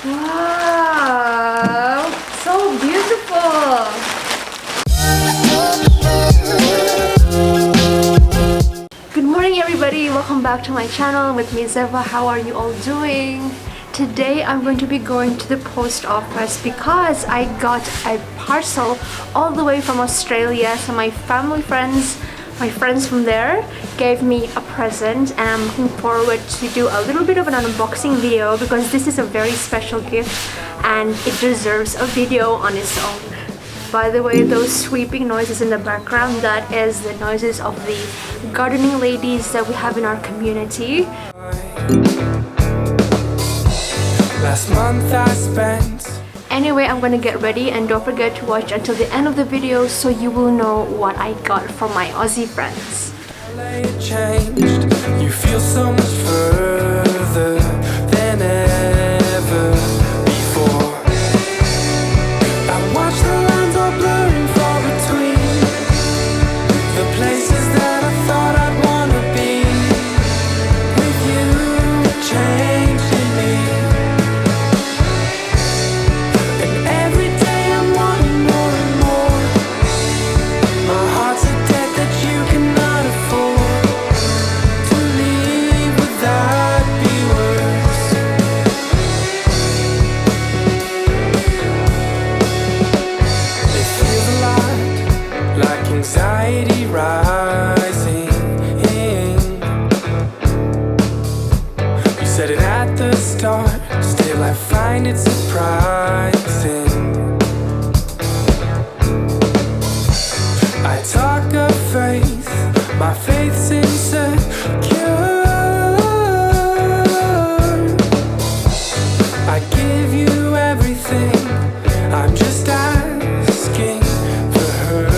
Wow, so beautiful. Good morning everybody, welcome back to my channel with me Zeva. How are you all doing? Today I'm going to be going to the post office because I got a parcel all the way from Australia. So my friends from there gave me a present, and I'm looking forward to do a little bit of an unboxing video because this is a very special gift and it deserves a video on its own. By the way, those sweeping noises in the background, that is the noises of the gardening ladies that we have in our community. Last month I spent. Anyway, I'm gonna get ready, and don't forget to watch until the end of the video so you will know what I got from my Aussie friends. You feel so much further than ever before. I watch the lines all blurring far between the places that I thought I'd wanna be. With you changing me. Anxiety rising. You said it at the start, still I find it surprising. I talk of faith, my faith's insecure. I give you everything, I'm just asking for her.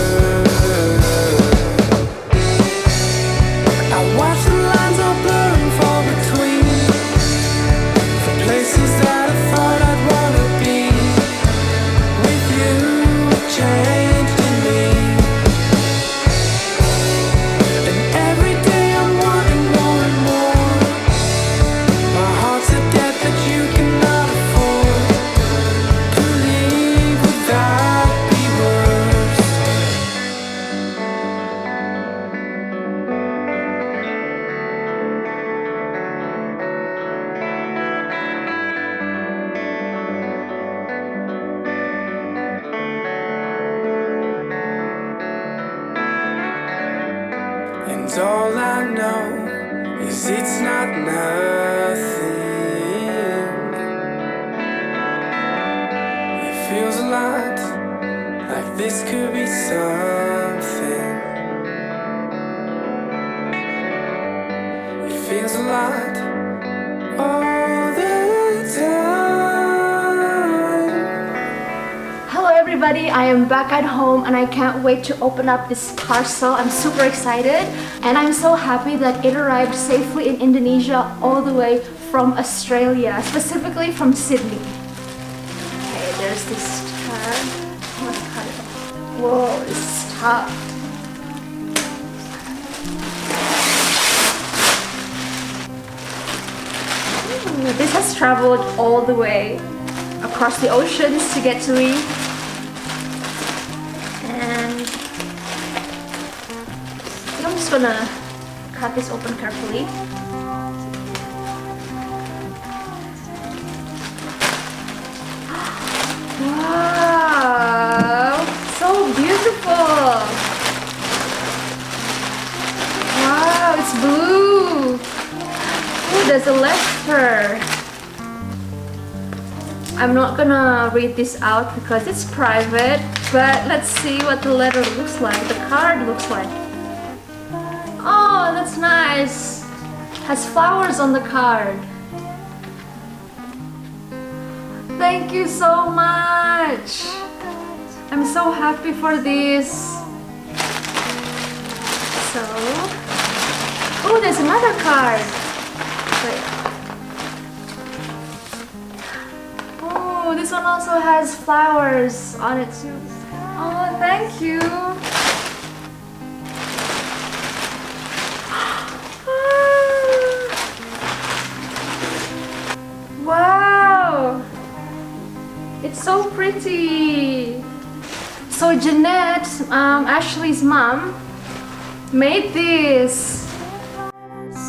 And all I know is it's not nothing. It feels a lot like this could be something. It feels a lot all the time. Hello everybody, I am back at home and I can't wait to open up this parcel. I'm super excited and I'm so happy that it arrived safely in Indonesia all the way from Australia, specifically from Sydney. Okay, there's this tag. Let's cut it off. Whoa, this is tough. This has traveled all the way across the oceans to get to me. And I'm just gonna cut this open carefully. Wow, so beautiful. Wow, it's blue. Oh, there's a letter. I'm not gonna read this out because it's private, but let's see what the letter looks like, the card looks like. Oh, that's nice. Has flowers on the card. Thank you so much. I'm so happy for this. So, oh, there's another card. Wait. Oh, this one also has flowers on it too. Oh, thank you. Wow. It's so pretty. So Jeanette, Ashley's mom, made this.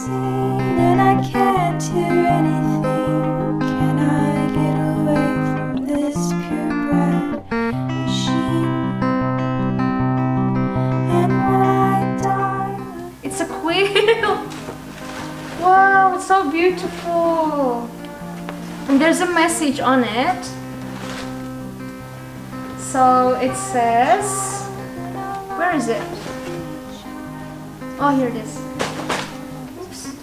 And I can't hear anything. Can I get away from this purebred machine? And when I die, It's a quilt. Wow, it's so beautiful. And there's a message on it. So it says, where is it? Oh, here it is. Oops.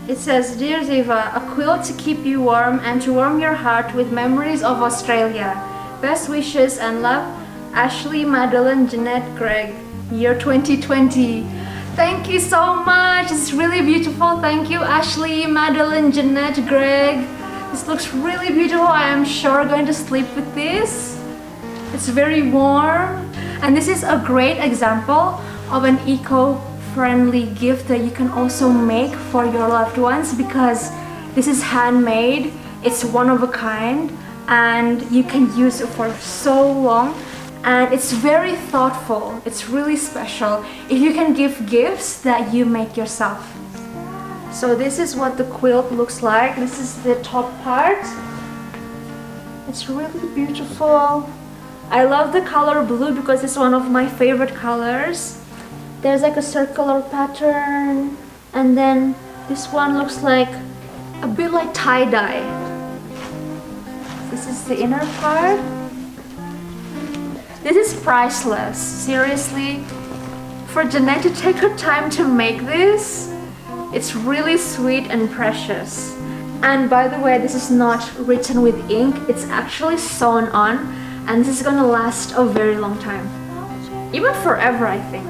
It says, Dear Zeva, a quilt to keep you warm and to warm your heart with memories of Australia. Best wishes and love, Ashley, Madeleine, Jeanette, Greg. Year 2020. Thank you so much. It's really beautiful. Thank you, Ashley, Madeleine, Jeanette, Greg. This looks really beautiful. I am sure going to sleep with this. It's very warm. And this is a great example of an eco-friendly gift that you can also make for your loved ones, because this is handmade. It's one of a kind and you can use it for so long. And it's very thoughtful. It's really special if you can give gifts that you make yourself. So this is what the quilt looks like. This is the top part. It's really beautiful. I love the color blue because it's one of my favorite colors. There's like a circular pattern, and then this one looks like a bit like tie-dye. This is the inner part. This is priceless, seriously. For Jeanette to take her time to make this, it's really sweet and precious. And by the way, this is not written with ink, it's actually sewn on, and this is gonna last a very long time. Even forever, I think.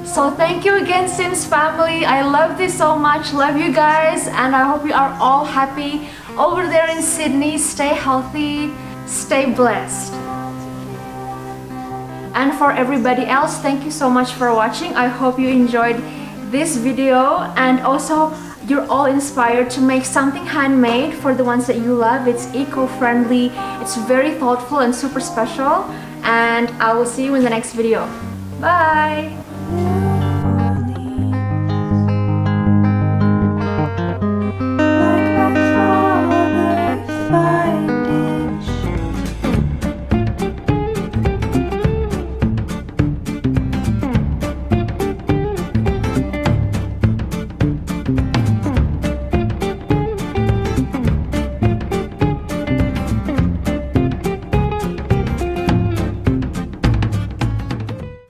So thank you again, Sims family. I love this so much. Love you guys, and I hope you are all happy over there in Sydney. Stay healthy, stay blessed. And for everybody else, thank you so much for watching. I hope you enjoyed this video, and also you're all inspired to make something handmade for the ones that you love. It's eco-friendly, it's very thoughtful and super special, and I will see you in the next video. Bye!